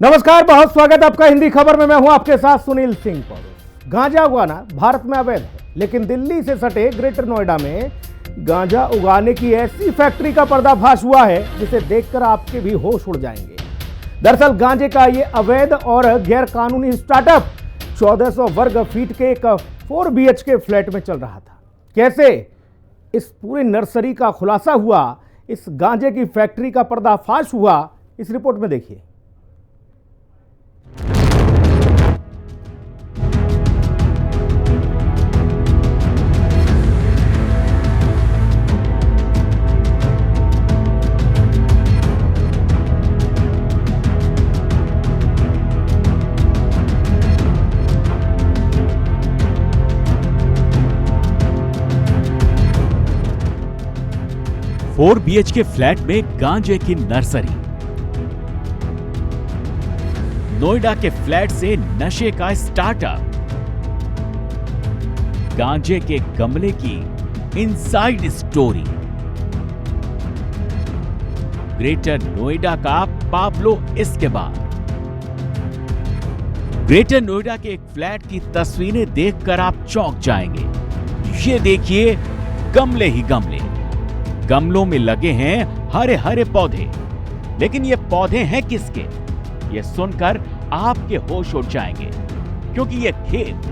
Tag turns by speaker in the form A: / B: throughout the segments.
A: नमस्कार, बहुत स्वागत आपका हिंदी खबर में। मैं हूं आपके साथ सुनील सिंह पौड़े। गांजा उगाना भारत में अवैध है, लेकिन दिल्ली से सटे ग्रेटर नोएडा में गांजा उगाने की ऐसी फैक्ट्री का पर्दाफाश हुआ है जिसे देखकर आपके भी होश उड़ जाएंगे। दरअसल गांजे का ये अवैध और गैर कानूनी स्टार्टअप 1400 वर्ग फीट के एक 4 BHK फ्लैट में चल रहा था। कैसे इस पूरी नर्सरी का खुलासा हुआ, इस गांजे की फैक्ट्री का पर्दाफाश हुआ, इस रिपोर्ट में देखिए।
B: फोर BHK फ्लैट में गांजे की नर्सरी। नोएडा के फ्लैट से नशे का स्टार्टअप। गांजे के गमले की इनसाइड स्टोरी। ग्रेटर नोएडा का पाब्लो एस्कोबार। ग्रेटर नोएडा के एक फ्लैट की तस्वीरें देखकर आप चौंक जाएंगे। ये देखिए, गमले ही गमले। गमलों में लगे हैं हरे हरे पौधे, लेकिन ये पौधे हैं किसके? ये सुनकर आपके होश उड़ जाएंगे, क्योंकि ये खेत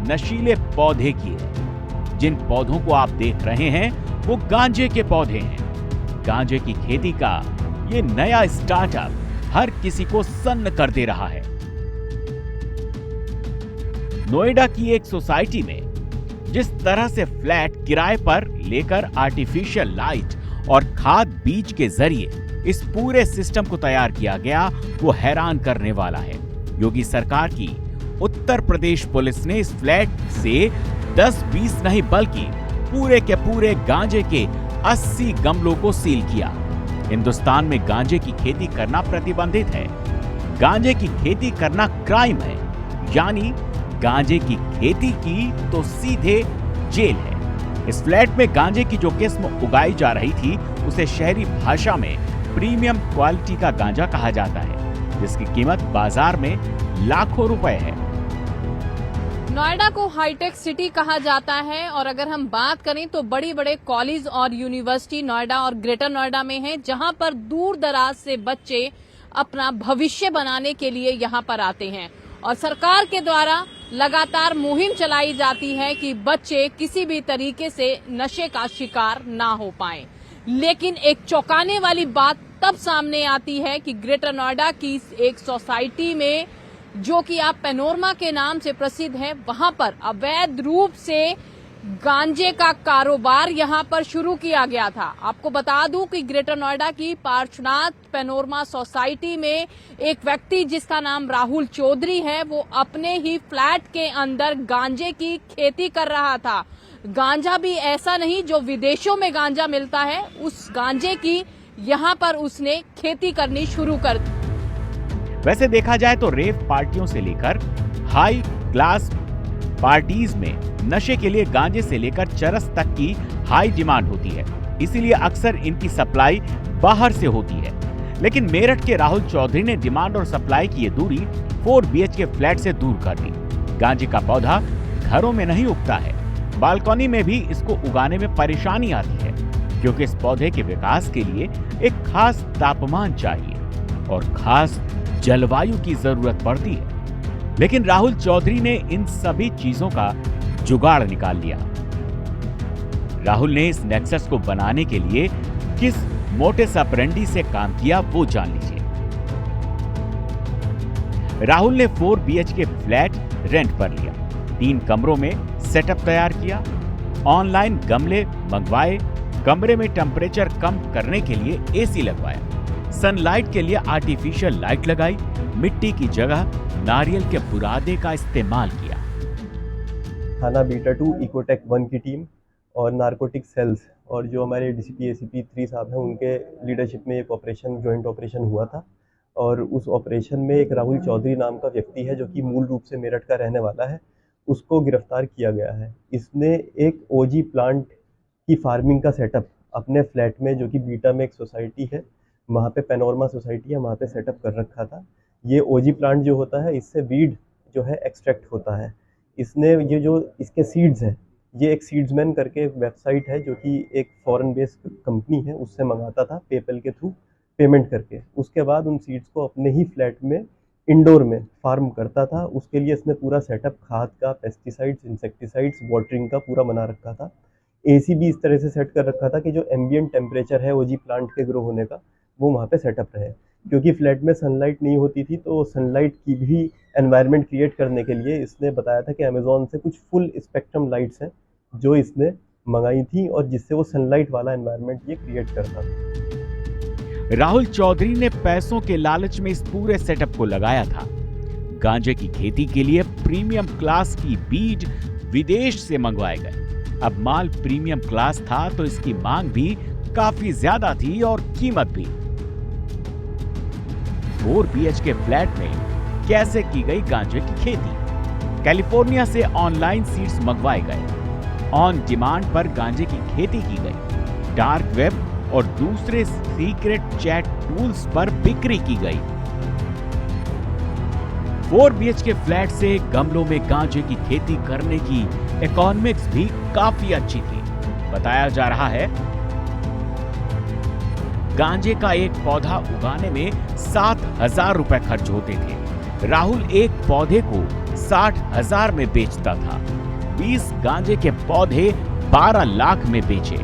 B: नशीले पौधे की है। जिन पौधों को आप देख रहे हैं वो गांजे के पौधे हैं। गांजे की खेती का ये नया स्टार्टअप हर किसी को सन्न कर दे रहा है। नोएडा की एक सोसाइटी में जिस तरह से फ्लैट किराए पर लेकर आर्टिफिशियल लाइट और खाद बीज के जरिए इस पूरे सिस्टम को तैयार किया गया, वो हैरान करने वाला है। योगी सरकार की उत्तर प्रदेश पुलिस ने इस फ्लैट से 10-20 नहीं बल्कि पूरे के पूरे गांजे के 80 गमलों को सील किया। हिंदुस्तान में गांजे की खेती करना प्रतिबंधित है। गांजे की खेती करना क्राइम है, यानी गांजे की खेती की तो सीधे जेल है। इस फ्लैट में गांजे की जो किस्म उगाई जा रही थी उसे शहरी भाषा में प्रीमियम क्वालिटी का गांजा कहा जाता है, जिसकी कीमत बाजार में लाखों रुपए है।
C: नोएडा को हाईटेक सिटी कहा जाता है, और अगर हम बात करें तो बड़ी बड़े कॉलेज और यूनिवर्सिटी नोएडा और ग्रेटर नोएडा में हैं, जहां पर दूर दराज से बच्चे अपना भविष्य बनाने के लिए यहां पर आते हैं। और सरकार के द्वारा लगातार मुहिम चलाई जाती है कि बच्चे किसी भी तरीके से नशे का शिकार ना हो पाएं। लेकिन एक चौंकाने वाली बात तब सामने आती है कि ग्रेटर नोएडा की एक सोसाइटी में, जो कि आप पैनोरमा के नाम से प्रसिद्ध है, वहां पर अवैध रूप से गांजे का कारोबार यहां पर शुरू किया गया था। आपको बता दूं कि ग्रेटर नोएडा की पार्श्वनाथ पैनोरमा सोसाइटी में एक व्यक्ति जिसका नाम राहुल चौधरी है, वो अपने ही फ्लैट के अंदर गांजे की खेती कर रहा था। गांजा भी ऐसा नहीं जो विदेशों में गांजा मिलता है, उस गांजे की यहां पर उसने खेती करनी शुरू कर दी।
B: वैसे देखा जाए तो रेव पार्टियों से लेकर हाई क्लास पार्टीज में नशे के लिए गांजे से लेकर चरस तक की हाई डिमांड होती है, इसीलिए अक्सर इनकी सप्लाई बाहर से होती है। लेकिन मेरठ के राहुल चौधरी ने डिमांड और सप्लाई की ये दूरी 4 BHK फ्लैट से दूर कर दी। गांजे का पौधा घरों में नहीं उगता है, बालकनी में भी इसको उगाने में परेशानी आती है, क्योंकि इस पौधे के विकास के लिए एक खास तापमान चाहिए और खास जलवायु की जरूरत पड़ती है। लेकिन राहुल चौधरी ने इन सभी चीजों का जुगाड़ निकाल लिया। राहुल ने इस नेक्सस को बनाने के लिए किस मोटिस ऑपरेंडी से काम किया, वो जान लीजिए। राहुल ने 4 BHK फ्लैट रेंट पर लिया, 3 कमरों में सेटअप तैयार किया, ऑनलाइन गमले मंगवाए, कमरे में टेम्परेचर कम करने के लिए AC लगवाया, सनलाइट के लिए आर्टिफिशियल लाइट लगाई, मिट्टी की जगह नारियल के बुरादे का इस्तेमाल किया।
D: थाना बीटा 2 इकोटेक 1 की टीम और नारकोटिक सेल्स और जो हमारे DCP ACP 3 साहब हैं, उनके लीडरशिप में एक ऑपरेशन, जॉइंट ऑपरेशन हुआ था। और उस ऑपरेशन में एक राहुल चौधरी नाम का व्यक्ति है, जो कि मूल रूप से मेरठ का रहने वाला है, उसको गिरफ्तार किया गया है। इसने एक OG प्लांट की फार्मिंग का सेटअप अपने फ्लैट में, जो कि बीटा में एक सोसाइटी है, वहाँ पे पैनोरमा सोसाइटी है, वहाँ पे सेटअप कर रखा था। ये ओजी प्लांट जो होता है, इससे वीड जो है एक्सट्रैक्ट होता है। इसने ये जो इसके सीड्स हैं, ये एक सीड्समैन करके एक वेबसाइट है जो कि एक फॉरेन बेस्ड कंपनी है, उससे मंगाता था पेपल के थ्रू पेमेंट करके। उसके बाद उन सीड्स को अपने ही फ्लैट में इंडोर में फार्म करता था। उसके लिए इसने पूरा सेटअप खाद का, पेस्टिसाइड्स, इंसेक्टिसाइड्स, वाटरिंग का पूरा बना रखा था। एसी भी इस तरह से सेट कर रखा था कि जो एम्बिएंट टेम्परेचर है ओजी प्लांट के ग्रो होने का, वो वहाँ पे सेटअप रहे। क्योंकि फ्लैट में सनलाइट नहीं होती थी, तो सनलाइट की भी एनवायरनमेंट क्रिएट करने के लिए इसने बताया था कि अमेज़ॉन से कुछ फुल स्पेक्ट्रम लाइट्स हैं जो इसने मंगाई थी, और जिससे वो सनलाइट वाला एनवायरनमेंट ये क्रिएट करता था।
B: राहुल चौधरी ने पैसों के लालच में इस पूरे सेटअप को लगाया था। गांजे की खेती के लिए प्रीमियम क्लास की बीज विदेश से मंगवाए गए। अब माल प्रीमियम क्लास था तो इसकी मांग भी काफी ज्यादा थी और कीमत भी। 4 BHK फ्लैट में कैसे की गई गांजे की खेती? कैलिफोर्निया से ऑनलाइन सीड्स मंगवाए गए। ऑन डिमांड पर गांजे की खेती की गई। डार्क वेब और दूसरे सीक्रेट चैट टूल्स पर बिक्री की गई। 4 BHK फ्लैट से गमलों में गांजे की खेती करने की इकोनॉमिक्स भी काफी अच्छी थी। बताया जा रहा है गांजे का एक पौधा उगाने में 7,000 रुपए खर्च होते थे। राहुल एक पौधे को 60,000 में बेचता था। 20 गांजे के पौधे 12 लाख में बेचे।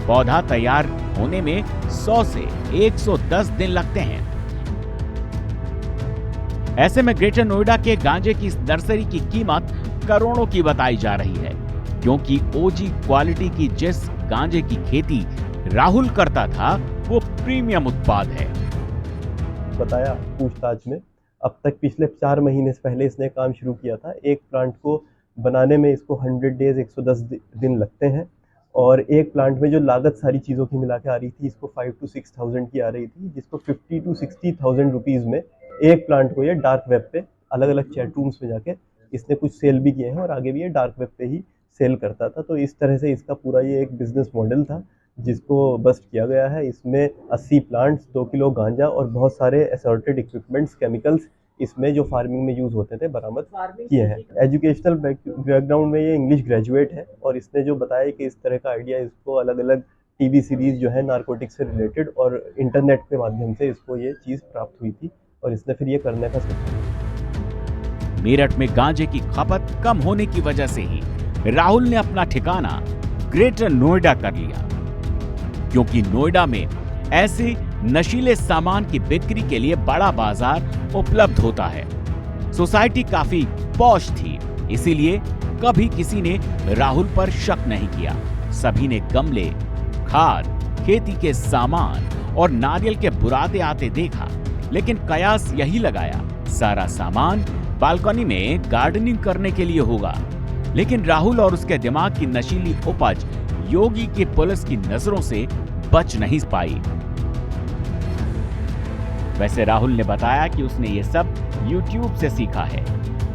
B: पौधा तैयार होने में 100 से 110 दिन लगते हैं। ऐसे में ग्रेटर नोएडा के गांजे की इस नर्सरी की कीमत करोड़ों की बताई जा रही है, क्योंकि ओजी क्वालिटी की जिस गांजे की खेती राहुल करता था वो प्रीमियम उत्पाद है।
D: बताया पूछताछ में, अब तक पिछले 4 महीने से पहले इसने काम शुरू किया था। एक प्लांट को बनाने में इसको 100 डेज 110 दिन लगते हैं, और एक प्लांट में जो लागत सारी चीज़ों की मिला के आ रही थी, इसको 5 to 6,000 की आ रही थी, जिसको 50 to 60,000 रुपीज़ में एक प्लांट को ये डार्क वेब पे अलग अलग चैट रूम्स में जाके इसने कुछ सेल भी किए हैं, और आगे भी ये डार्क वेब पे ही सेल करता था। तो इस तरह से इसका पूरा ये एक बिजनेस मॉडल था जिसको बस्ट किया गया है। इसमें 80 प्लांट्स, 2 किलो गांजा और बहुत सारे असॉर्टेड इक्विपमेंट्स, केमिकल्स इसमें जो फार्मिंग में यूज़ होते थे बरामद किए हैं। एजुकेशनल बैकग्राउंड में ये इंग्लिश ग्रेजुएट है, और इसने जो बताया कि इस तरह का आइडिया इसको अलग अलग टीवी सीरीज जो है नारकोटिक्स से रिलेटेड और इंटरनेट के माध्यम से इसको ये चीज़ प्राप्त हुई थी, और इसने फिर ये करने का सोचा।
B: मेरठ में गांजे की खपत कम होने की वजह से ही राहुल ने अपना ठिकाना ग्रेटर नोएडा कर लिया, क्योंकि नोएडा में ऐसे नशीले सामान की बिक्री के लिए बड़ा बाजार उपलब्ध होता है। सोसाइटी काफी पॉश थी, इसीलिए कभी किसी ने राहुल पर शक नहीं किया। सभी ने गमले, खाद, खेती के सामान और नारियल के बुरादे आते देखा, लेकिन कयास यही लगाया सारा सामान बालकनी में गार्डनिंग करने के लिए होगा। लेकिन राहुल और उसके दिमाग की नशीली उपज योगी की पुलिस की नजरों से बच नहीं पाई। वैसे राहुल ने बताया कि उसने ये सब YouTube से सीखा है।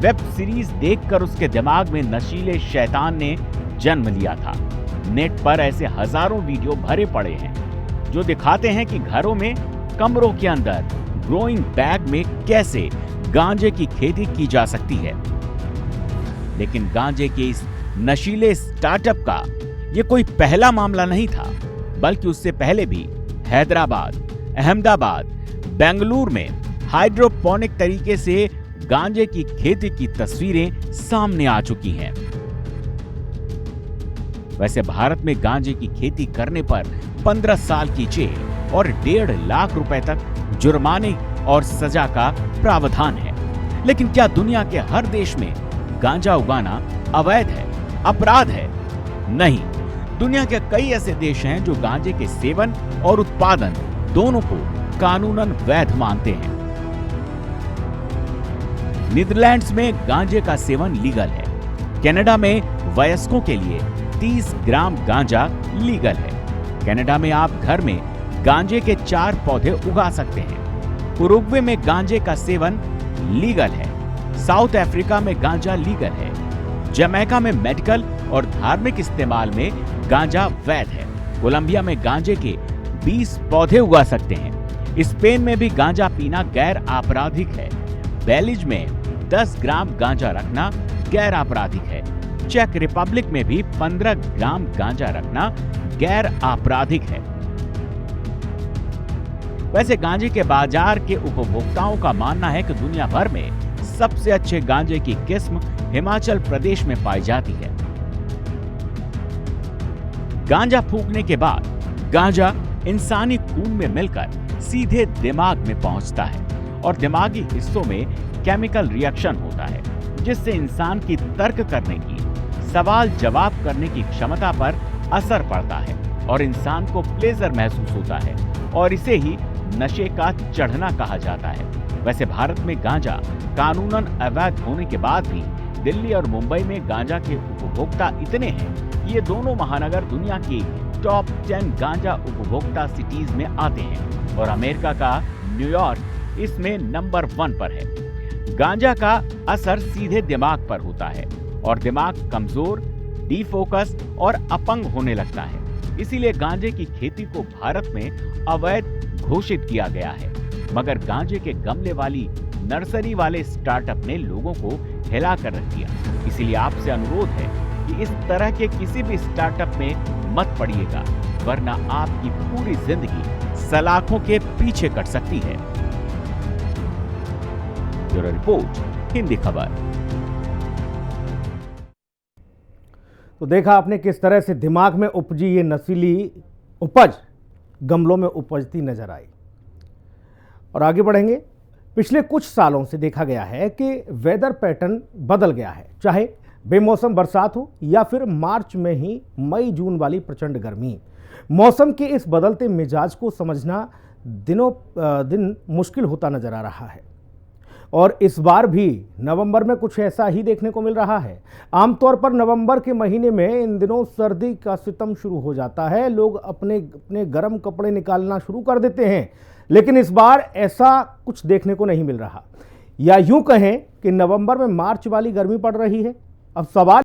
B: वेब सीरीज देखकर उसके दिमाग में नशीले शैतान ने जन्म लिया था। नेट पर ऐसे हजारों वीडियो भरे पड़े हैं जो दिखाते हैं कि घरों में, कमरों के अंदर ग्रोइंग बैग में कैसे गांजे की खेती की जा सकती है। लेकिन गांजे के इस नशीले स्टार्टअप का ये कोई पहला मामला नहीं था, बल्कि उससे पहले भी हैदराबाद, अहमदाबाद, बेंगलुरु में हाइड्रोपोनिक तरीके से गांजे की खेती की तस्वीरें सामने आ चुकी हैं। वैसे भारत में गांजे की खेती करने पर 15 साल की जेल और 1.5 लाख रुपए तक जुर्माने और सजा का प्रावधान है। लेकिन क्या दुनिया के हर देश में गांजा उगाना अवैध है, अपराध है? नहीं, दुनिया के कई ऐसे देश हैं जो गांजे के सेवन और उत्पादन दोनों को कानूनन वैध मानते हैं। नीदरलैंड्स में गांजे का सेवन लीगल है। कनाडा में वयस्कों के लिए 30 ग्राम गांजा लीगल है। कनाडा में आप घर में गांजे के 4 पौधे उगा सकते हैं। उरुग्वे में गांजे का सेवन लीगल है। साउथ अफ्रीका में गांजा लीगल है। जमैका में मेडिकल और धार्मिक इस्तेमाल में गांजा वैध है। कोलंबिया में गांजे के 20 पौधे उगा सकते हैं। स्पेन में भी गांजा पीना गैर आपराधिक है। बेलिज में 10 ग्राम गांजा रखना गैर आपराधिक है। चेक रिपब्लिक में भी 15 ग्राम गांजा रखना गैर आपराधिक है। वैसे गांजे के बाजार के उपभोक्ताओं का मानना है कि दुनिया भर में सबसे अच्छे गांजे की किस्म हिमाचल प्रदेश में पाई जाती है। गांजा फूंकने के बाद गांजा इंसानी खून में मिलकर सीधे दिमाग में पहुंचता है और दिमागी हिस्सों में केमिकल रिएक्शन होता है, जिससे इंसान की तर्क करने की, सवाल जवाब करने की क्षमता पर असर पड़ता है और इंसान को प्लेजर महसूस होता है और इसे ही नशे का चढ़ना कहा जाता है। वैसे भारत में गांजा कानूनन अवैध होने के बाद भी दिल्ली और मुंबई में गांजा के उपभोक्ता इतने हैं कि ये दोनों महानगर दुनिया की टॉप 10 गांजा उपभोक्ता सिटीज में आते हैं और अमेरिका का न्यूयॉर्क इसमें नंबर 1 पर है। गांजा का असर सीधे दिमाग पर होता है और दिमाग कमजोर, डिफोकस और अपंग होने लगता है। इसीलिए गांजे की खेती को भारत में अवैध घोषित किया गया है, मगर गांजे के गमले वाली नर्सरी वाले स्टार्टअप ने लोगों को हिला कर रख दिया। इसीलिए आपसे अनुरोध है कि इस तरह के किसी भी स्टार्टअप में मत पड़िएगा, वरना आपकी पूरी जिंदगी सलाखों के पीछे कट सकती है। ब्यूरो रिपोर्ट, हिंदी खबर।
A: तो देखा आपने किस तरह से दिमाग में उपजी ये नशीली उपज गमलों में उपजती नजर आई। और आगे बढ़ेंगे। पिछले कुछ सालों से देखा गया है कि वेदर पैटर्न बदल गया है, चाहे बेमौसम बरसात हो या फिर मार्च में ही मई जून वाली प्रचंड गर्मी। मौसम के इस बदलते मिजाज को समझना दिनों दिन मुश्किल होता नजर आ रहा है और इस बार भी नवंबर में कुछ ऐसा ही देखने को मिल रहा है। आमतौर पर नवंबर के महीने में इन दिनों सर्दी का सितम शुरू हो जाता है, लोग अपने अपने गर्म कपड़े निकालना शुरू कर देते हैं, लेकिन इस बार ऐसा कुछ देखने को नहीं मिल रहा। या यूं कहें कि नवंबर में मार्च वाली गर्मी पड़ रही है। अब सवाल